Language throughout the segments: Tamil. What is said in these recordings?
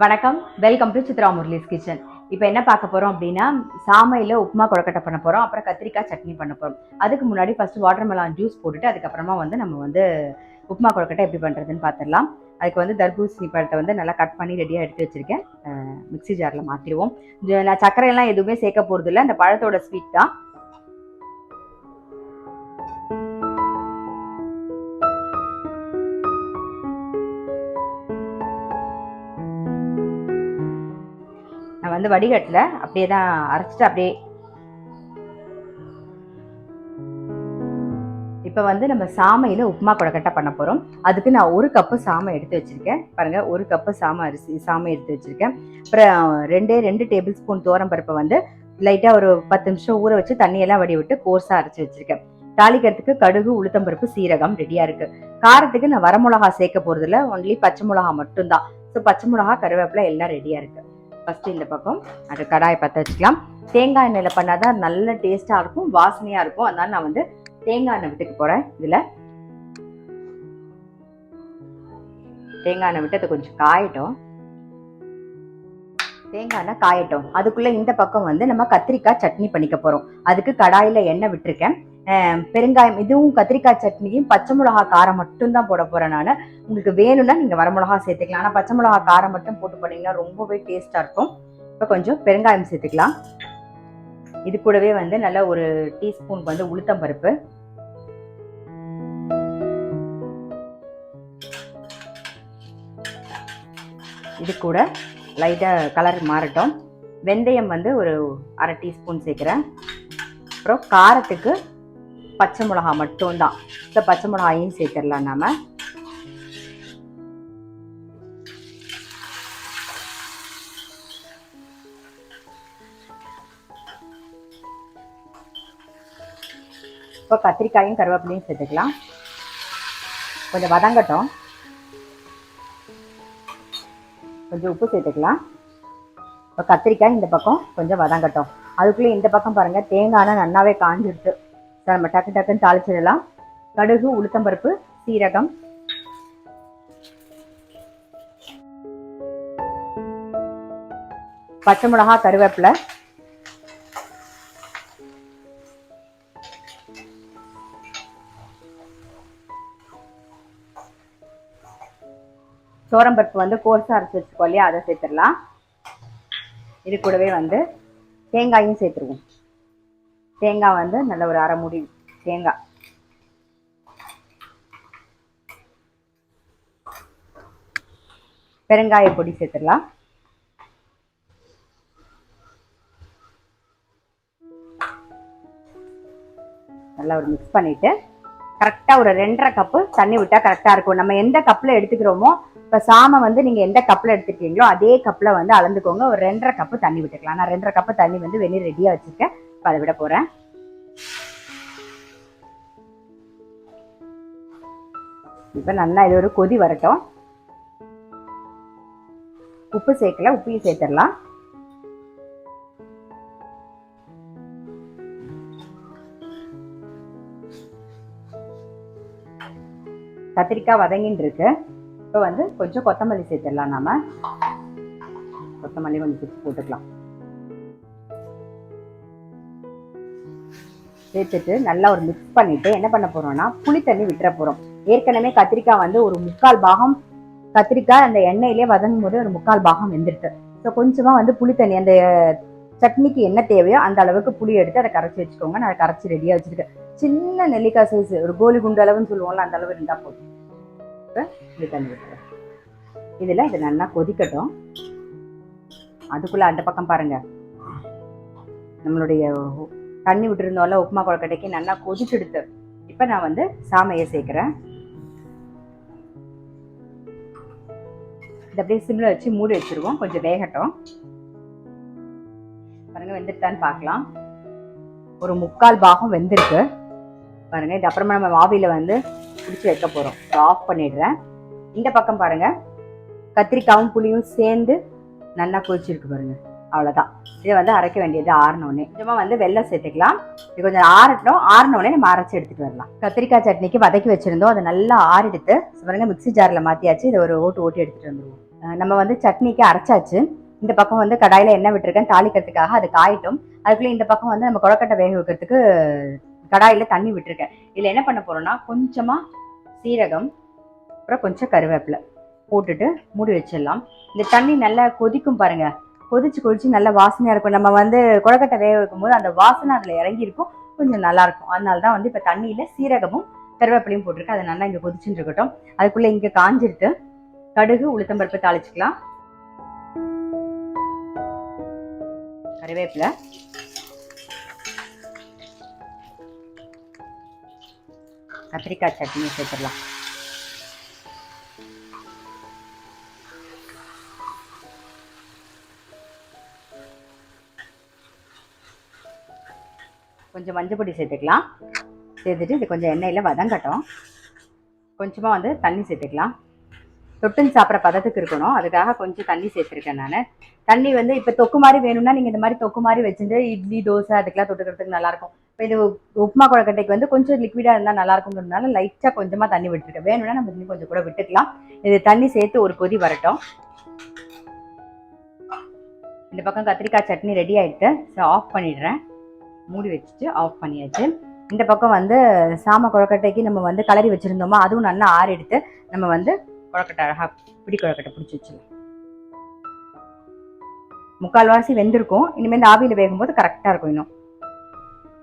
வணக்கம், welcome to Chitra Murali's kitchen. இப்போ என்ன பார்க்க போகிறோம் அப்படின்னா, சாமையில் உப்புமா கொழுக்கட்டை பண்ண போகிறோம். அப்புறம் கத்திரிக்காய் சட்னி பண்ண போகிறோம். அதுக்கு முன்னாடி ஃபஸ்ட்டு வாட்டர்மெலான் ஜூஸ் போட்டுட்டு அதுக்கப்புறமா நம்ம உப்புமா கொழுக்கட்டை எப்படி பண்ணுறதுன்னு பார்த்துடலாம். அதுக்கு தர்பூசணி பழத்தை நல்லா கட் பண்ணி ரெடியாக எடுத்து வச்சுருக்கேன். மிக்ஸி ஜாரில் மாற்றிடுவோம். நான் சர்க்கரையெல்லாம் எதுவுமே சேர்க்க போகிறது இல்லை, அந்த பழத்தோட ஸ்வீட் தான். நான் வடிகட்டல, அப்படியே தான் அரைச்சிட்டு அப்படியே. இப்போ நம்ம சாமையில் உப்புமா கொழுக்கட்டை பண்ண போகிறோம். அதுக்கு நான் 1 கப்பு சாமை எடுத்து வச்சுருக்கேன். பாருங்கள், 1 கப்பு சாமை எடுத்து வச்சுருக்கேன். அப்புறம் 2 டேபிள் ஸ்பூன் துவரம்பருப்பை லைட்டாக ஒரு 10 நிமிஷம் ஊற வச்சு தண்ணியெல்லாம் வடி விட்டு கோர்ஸாக அரைச்சி வச்சுருக்கேன். தாளிக்கிறதுக்கு கடுகு, உளுத்தம்பருப்பு, சீரகம் ரெடியாக இருக்குது. காரத்துக்கு நான் வரமிளகா சேர்க்க போகிறதில்ல, ஒன்லி பச்சை மிளகா மட்டும்தான். ஸோ பச்சை மிளகா, கருவேப்பிலை எல்லாம் ரெடியாக இருக்குது. ஃபஸ்ட்டு இந்த பக்கம் அது கடாயை பற்ற வச்சுக்கலாம். தேங்காய் எண்ணெயில் பண்ணால் தான் நல்ல டேஸ்ட்டாக இருக்கும், வாசனையாக இருக்கும். அதனால நான் தேங்காய் எண்ணெய் விட்டுக்க போகிறேன். இதில் தேங்காய் எண்ணெய் விட்டு அது கொஞ்சம் காயட்டும். தேங்காய் எண்ணெய் காயட்டும். அதுக்குள்ளே இந்த பக்கம் நம்ம கத்திரிக்காய் சட்னி பண்ணிக்க போகிறோம். அதுக்கு கடாயில் எண்ணெய் விட்டுருக்கேன். பெருங்காயம், இதுவும் கத்திரிக்காய் சட்னியும் பச்சை மிளகா காரம் மட்டும்தான் போட போகிறேன் நான். உங்களுக்கு வேணும்னா நீங்கள் வரமிளகா சேர்த்துக்கலாம். ஆனால் பச்சை மிளகா காரம் மட்டும் போட்டு பண்ணிங்கன்னா ரொம்பவே டேஸ்ட்டாக இருக்கும். இப்போ கொஞ்சம் பெருங்காயம் சேர்த்துக்கலாம். இது கூடவே நல்லா ஒரு டீஸ்பூன் உளுத்தம் பருப்பு, இது கூட லைட்டாக கலர் மாறட்டும். வெந்தயம் ஒரு அரை டீஸ்பூன் சேர்க்குறேன். அப்புறம் காரத்துக்கு பச்சை மிளகா மட்டும்தான். இந்த பச்சை மிளகாயும் சேர்த்துடலாம் நாம. இப்போ கத்திரிக்காயும் கருவேப்பிலையும் சேர்த்துக்கலாம். கொஞ்சம் வதங்கட்டும். கொஞ்சம் உப்பு சேர்த்துக்கலாம். இப்போ கத்திரிக்காய் இந்த பக்கம் கொஞ்சம் வதங்கட்டும். அதுக்குள்ளே இந்த பக்கம் பாருங்கள், தேங்காய் நல்லாவே காஞ்சிடுது. நம்ம டக்கு டக்குன்னு தாளிச்சிடலாம். கடுகு, உளுத்தம்பருப்பு, சீரகம், பச்சை மிளகா, கருவேப்பிலை, சோரம்பருப்பு கோர்ஸா அரைச்சி வச்சுக்கோ இல்லையா, அதை சேர்த்துடலாம். இது கூடவே தேங்காயும் சேர்த்துருவோம். தேங்காய் நல்ல ஒரு அரை மூடி தேங்காய், பெருங்காய பொடி சேர்த்துடலாம். நல்லா ஒரு மிக்ஸ் பண்ணிட்டு கரெக்டாக ஒரு 2.5 கப்பு தண்ணி விட்டால் கரெக்டாக இருக்கும். நம்ம எந்த கப்பில் எடுத்துக்கிறோமோ, இப்போ சாமை நீங்கள் எந்த கப்பில் எடுத்துக்கிட்டீங்களோ அதே கப்பில் அளந்துக்கோங்க. ஒரு 2.5 கப்பு தண்ணி விட்டுக்கலாம். நான் 2.5 கப்பு தண்ணி வெந்நீர் ரெடியாக வச்சுருக்கேன். இப்போ அதை விட போகிறேன். இப்போ நல்லா இது ஒரு கொதி வரட்டும். உப்பு சேர்க்கல, உப்பையும் சேர்த்துடலாம். கத்திரிக்காய் வதங்கின்னு இருக்கு. இப்போ கொஞ்சம் கொத்தமல்லி சேர்த்துடலாம். நாம கொத்தமல்லி கொஞ்சம் பிடிச்சி போட்டுக்கலாம். சேர்த்துட்டு நல்லா ஒரு மிக்ஸ் பண்ணிட்டு என்ன பண்ண போறோம்னா, புளி தண்ணி விட்டுற போறோம். ஏற்கனவே கத்திரிக்காய் ஒரு 3/4 பாகம் கத்திரிக்காய் அந்த எண்ணெயிலே வதங்கும் போது ஒரு 3/4 பாகம் வெந்துருக்கு. ஸோ கொஞ்சமா புளி தண்ணி, அந்த சட்னிக்கு என்ன தேவையோ அந்த அளவுக்கு புளி எடுத்து அதை கரைச்சி வச்சுக்கோங்க. நான் அதை கரைச்சி ரெடியாக வச்சுருக்கேன். சின்ன நெல்லிக்காய் சைஸ், ஒரு கோலி குண்டு அளவுன்னு சொல்லுவோம்ல, அந்த அளவு இருந்தால் போதும். புளி தண்ணி விட்டுறேன். இதில் இது நல்லா கொதிக்கட்டும். அதுக்குள்ளே அந்த பக்கம் பாருங்க, நம்மளுடைய தண்ணி விட்டுருந்தோம்ல உப்புமா கொழுக்கட்டைக்கு, நல்லா கொதிச்செடுத்து இப்போ நான் சாமையை சேர்க்குறேன். இது அப்படியே சிம்ல வச்சு மூடி வச்சிருவோம். கொஞ்சம் வேகட்டும். பாருங்க, வெந்துட்டான்னு பார்க்கலாம். ஒரு 3/4 பாகம் வெந்திருக்கு பாருங்க. இது அப்புறமா நம்ம ஆவியில பிடிச்சி வைக்க போறோம். ஆஃப் பண்ணிடுறேன். இந்த பக்கம் பாருங்க, கத்திரிக்காயும் புளியும் சேர்ந்து நல்லா கொதிச்சிருக்கு பாருங்க. அவ்வளோதான். இதை அரைக்க வேண்டியது ஆறினோடனே. கொஞ்சமாக வெள்ளம் சேர்த்துக்கலாம். இது கொஞ்சம் ஆறினோடனே நம்ம அரைச்சி எடுத்துகிட்டு வரலாம். கத்திரிக்காய் சட்னிக்கு வதக்கி வச்சுருந்தோம், அதை நல்லா ஆறிடுத்து பாருங்க. மிக்ஸி ஜாரில் மாற்றியாச்சு. இதை ஒரு ஓட்டு எடுத்துகிட்டு வந்துடுவோம். நம்ம வந்து சட்னிக்கு அரைச்சாச்சு. இந்த பக்கம் வந்து கடாயில் எண்ணெய் விட்டுருக்கேன் தாளிக்கிறதுக்காக, அது காயிட்டும். அதுக்குள்ளே இந்த பக்கம் வந்து நம்ம கொழக்கட்டை வேக வைக்கிறதுக்கு கடாயில் தண்ணி விட்டுருக்கேன். இதில் என்ன பண்ண போகிறோன்னா கொஞ்சமாக சீரகம், அப்புறம் கொஞ்சம் கருவேப்பிலை போட்டுட்டு மூடி வச்சிடலாம். இந்த தண்ணி நல்லா கொதிக்கும் பாருங்கள். கொதிச்சு நல்லா வாசனையாக இருக்கும். நம்ம வந்து கொழக்கட்டை வேக வைக்கும் போது அந்த வாசனை அதில் இறங்கியிருக்கும், கொஞ்சம் நல்லாயிருக்கும். அதனால தான் வந்து இப்போ தண்ணியில் சீரகமும் கருவேப்பிலையும் போட்டிருக்கேன். அது நல்லா இங்கே கொதிச்சுட்டு இருக்கட்டும். அதுக்குள்ளே இங்கே காஞ்சிருத்து கடுகு உளுத்தம்பருப்பு தாளிச்சுக்கலாம். கருவேப்பிலை, கத்திரிக்காய் சட்னி சேர்த்துடலாம். கொஞ்சம் மஞ்சள் பொடி சேர்த்துக்கலாம். சேர்த்துட்டு இது கொஞ்சம் எண்ணெயில் வதங்கட்டும். கொஞ்சமாக வந்து தண்ணி சேர்த்துக்கலாம். தொட்டுன்னு சாப்பிட்ற பதத்துக்கு இருக்கணும், அதுக்காக கொஞ்சம் தண்ணி சேர்த்துருக்கேன் நான். தண்ணி வந்து இப்போ தொக்கு மாதிரி வேணும்னா நீங்கள் இந்த மாதிரி தொக்கு மாதிரி வச்சுட்டு இட்லி தோசை அதுக்கெலாம் தொட்டுக்கிறதுக்கு நல்லாயிருக்கும். இப்போ இது உப்புமா கொழக்கட்டைக்கு வந்து கொஞ்சம் லிக்விடாக இருந்தால் நல்லாயிருக்குங்கிறதுனால லைட்டாக கொஞ்சமாக தண்ணி விட்டுருக்கேன். வேணும்னா நம்ம இன்னும் கொஞ்சம் கூட விட்டுக்கலாம். இது தண்ணி சேர்த்து ஒரு கொதி வரட்டும். இந்த பக்கம் கத்திரிக்காய் சட்னி ரெடி ஆகிடுது. ஸோ ஆஃப் பண்ணிடுறேன். மூடி வச்சுட்டு ஆஃப் பண்ணியாச்சு. இந்த பக்கம் வந்து சாம கொழக்கட்டைக்கு நம்ம வந்து கலரி வச்சுருந்தோமா, அதுவும் நல்லா ஆறி எடுத்து நம்ம வந்து கொழக்கட்டை அழகாக பிடி கொழக்கட்டை பிடிச்சி வச்சிடலாம். முக்கால்வாசி வெந்திருக்கும். இனிமேல் இந்த ஆவியில் வேகும்போது கரெக்டாக இருக்கும். இன்னும்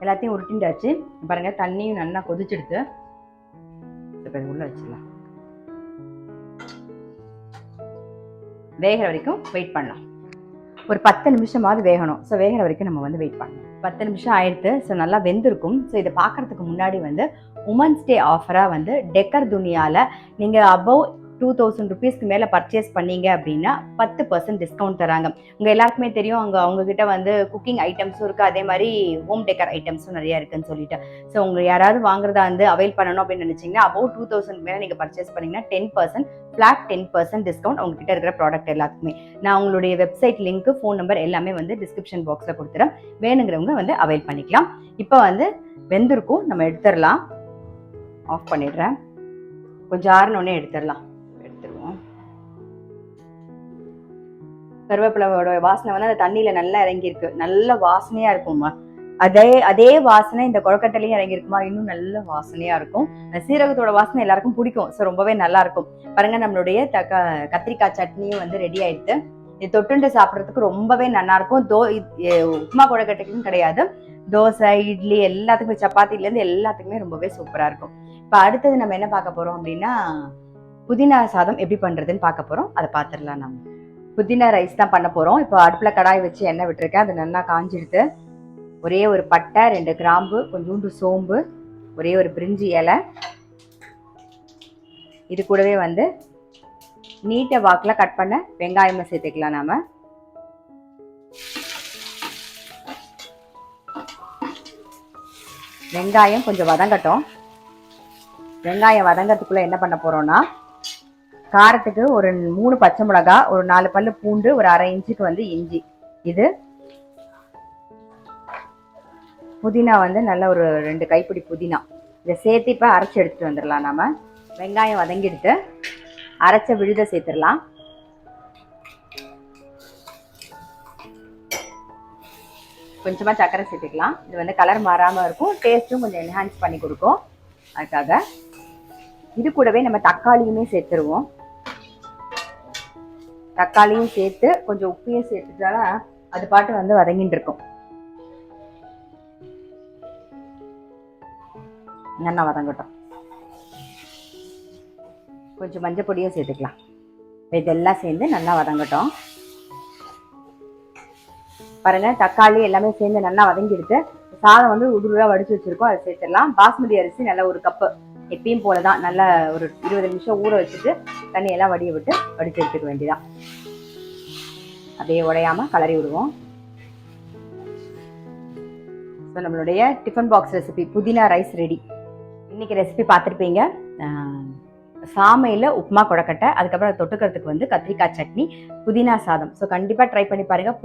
எல்லாத்தையும் உருட்டிண்டாச்சு பாருங்கள். தண்ணியும் நல்லா கொதிச்சுடுத்து. இப்போ உள்ளே வச்சிடலாம். வேகிற வரைக்கும் வெயிட் பண்ணலாம். ஒரு 10 நிமிஷமாவது வேகணும். ஸோ வேகிற வரைக்கும் நம்ம வந்து வெயிட் பண்ணணும். 10 நிமிஷம் ஆயிடுத்து. ஸோ நல்லா வெந்திருக்கும். ஸோ இதை பார்க்குறதுக்கு முன்னாடி வந்து உமன்ஸ் டே ஆஃபராக வந்து டெக்கர் துனியாவில் நீங்கள் அபவ் 2000 ருபீஸ்க்கு மேலே பர்ச்சேஸ் பண்ணீங்க அப்படின்னா 10% டிஸ்கவுண்ட் தராங்க. உங்கள் எல்லாருக்குமே தெரியும், அவங்கக்கிட்ட வந்து குக்கிங் ஐட்டம்ஸும் இருக்குது, அதே மாதிரி ஹோம் டெக்கர் ஐட்டம்ஸும் நிறையா இருக்குதுன்னு சொல்லிட்டு. ஸோ உங்களுக்கு யாராவது வாங்குறதா வந்து அவைல் பண்ணணும் அப்படின்னு நினச்சிங்கன்னா அபவ் 2000 மேலே நீங்கள் பர்ச்சேஸ் பண்ணிங்கன்னா 10% ஃப்ளாட் 10% டிஸ்கவுண்ட் உங்ககிட்ட இருக்கிற ப்ராடக்ட் எல்லாத்துக்குமே. நான் உங்களுடைய வெப்சைட் லிங்க்கு, ஃபோன் நம்பர் எல்லாமே வந்து டிஸ்கிரிப்ஷன் பாக்ஸில் கொடுத்துறேன். வேணுங்கிறவங்க வந்து அவைல் பண்ணிக்கலாம். இப்போ வந்து வெந்திருக்கும், நம்ம எடுத்துடலாம். ஆஃப் பண்ணிடுறேன். கொஞ்சம் ஆறினோடனே எடுத்துடலாம். கருவேப்பிலோட வாசனை வந்து அந்த தண்ணியில நல்லா இறங்கியிருக்கு. நல்ல வாசனையா இருக்குமா. அதே வாசனை இந்த கொழக்கட்டையிலையும் இறங்கியிருக்குமா, இன்னும் நல்ல வாசனையா இருக்கும். சீரகத்தோட வாசனை எல்லாருக்கும் பிடிக்கும். ஸோ ரொம்பவே நல்லா இருக்கும். பாருங்க, நம்மளுடைய கத்திரிக்காய் சட்னியும் வந்து ரெடி ஆயிடுது. இது தொட்டுண்டு சாப்பிட்றதுக்கு ரொம்பவே நல்லா இருக்கும். உப்புமா கொழக்கட்டைக்கும் கிடையாது, தோசை இட்லி எல்லாத்துக்குமே, சப்பாத்திலேருந்து எல்லாத்துக்குமே ரொம்பவே சூப்பரா இருக்கும். இப்போ அடுத்தது நம்ம என்ன பார்க்க போறோம் அப்படின்னா புதினா சாதம் எப்படி பண்றதுன்னு பார்க்க போறோம். அதை பார்த்துடலாம். நம்ம புதினா ரைஸ் தான் பண்ண போகிறோம். இப்போ அடுப்பில் கடாய் வச்சு எண்ணெய் விட்டுருக்கேன். அது நல்லா காஞ்சிடுது. ஒரே ஒரு பட்டை, 2 கிராம்பு, கொஞ்சோண்டு சோம்பு, ஒரே ஒரு பிரிஞ்சி இலை, இது கூடவே வந்து நீட்டை வாக்கில் கட் பண்ண வெங்காயமாக சேர்த்துக்கலாம். நாம வெங்காயம் கொஞ்சம் வதங்கட்டும். வெங்காயம் வதங்கிறதுக்குள்ளே என்ன பண்ண போகிறோன்னா காரத்துக்கு ஒரு 3 பச்சை மிளகா, ஒரு 4 பல்லு பூண்டு, ஒரு அரை இன்ச்சுக்கு வந்து இஞ்சி, இது புதினா வந்து நல்ல ஒரு 2 கைப்பிடி புதினா, இதை சேர்த்து இப்போ அரைச்சி எடுத்துகிட்டு வந்துடலாம். நம்ம வெங்காயம் வதங்கிடுத்து அரைச்ச விழுதை சேர்த்துடலாம். கொஞ்சமாக சர்க்கரை சேர்த்துக்கலாம். இது வந்து கலர் மாறாமல் இருக்கும், டேஸ்ட்டும் கொஞ்சம் என்ஹான்ஸ் பண்ணி கொடுக்கும். அதுக்காக இது கூடவே நம்ம தக்காளியுமே சேர்த்துருவோம். தக்காளியும் சேர்த்து கொஞ்சம் உப்பையும் சேர்த்துட்டால அது பாட்டு வந்து வதங்கிட்டு இருக்கும். நல்லா வதங்கட்டும். கொஞ்சம் மஞ்சள் பொடியும் சேர்த்துக்கலாம். இதெல்லாம் சேர்ந்து நல்லா வதங்கட்டும். பாருங்க, தக்காளி எல்லாமே சேர்ந்து நல்லா வதங்கிடுது. சாதம் வந்து உருளா வடிச்சு வச்சிருக்கோம், அதை சேர்த்துடலாம். பாஸ்மதி அரிசி நல்லா 1 கப்பு, எப்பயும் போலதான் நல்லா ஒரு 20 நிமிஷம் ஊற வச்சுட்டு தண்ணியெல்லாம் வடிய விட்டு வடிச்சு எடுத்துக்க வேண்டியதான். அப்படியே உடையாம கலரி விடுவோம். ஸோ நம்மளுடைய டிஃபன் பாக்ஸ் ரெசிபி புதினா ரைஸ் ரெடி. இன்னைக்கு ரெசிபி பார்த்துருப்பீங்க. சாமையில் உப்புமா கொடக்கட்டை, அதுக்கப்புறம் தொட்டுக்கிறதுக்கு வந்து கத்திரிக்காய் சட்னி, புதினா சாதம். ஸோ கண்டிப்பாக ட்ரை பண்ணி பாருங்கள்.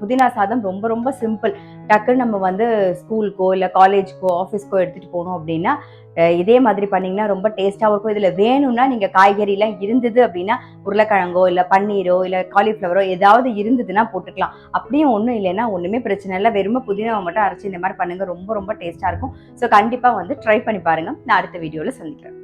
புதினா சாதம் ரொம்ப ரொம்ப சிம்பிள். டக்குன்னு நம்ம வந்து ஸ்கூலுக்கோ இல்லை காலேஜுக்கோ ஆஃபீஸ்க்கோ எடுத்துகிட்டு போகணும் அப்படின்னா இதே மாதிரி பண்ணிங்கன்னா ரொம்ப டேஸ்ட்டாகவும் இருக்கும். இதில் வேணும்னா நீங்கள் காய்கறிலாம் இருந்தது அப்படின்னா உருளைக்கிழங்கோ இல்லை பன்னீரோ இல்லை காலிஃப்ளவரோ ஏதாவது இருந்ததுன்னா போட்டுக்கலாம். அப்படியும் ஒன்றும் இல்லைன்னா ஒன்றுமே பிரச்சனை இல்லை. வெறும் புதினாவை மட்டும் அரைச்சி இந்த மாதிரி பண்ணுங்கள். ரொம்ப ரொம்ப டேஸ்ட்டாக இருக்கும். ஸோ கண்டிப்பாக வந்து ட்ரை பண்ணி பாருங்கள். நான் அடுத்த வீடியோவில் சந்திக்கிறேன்.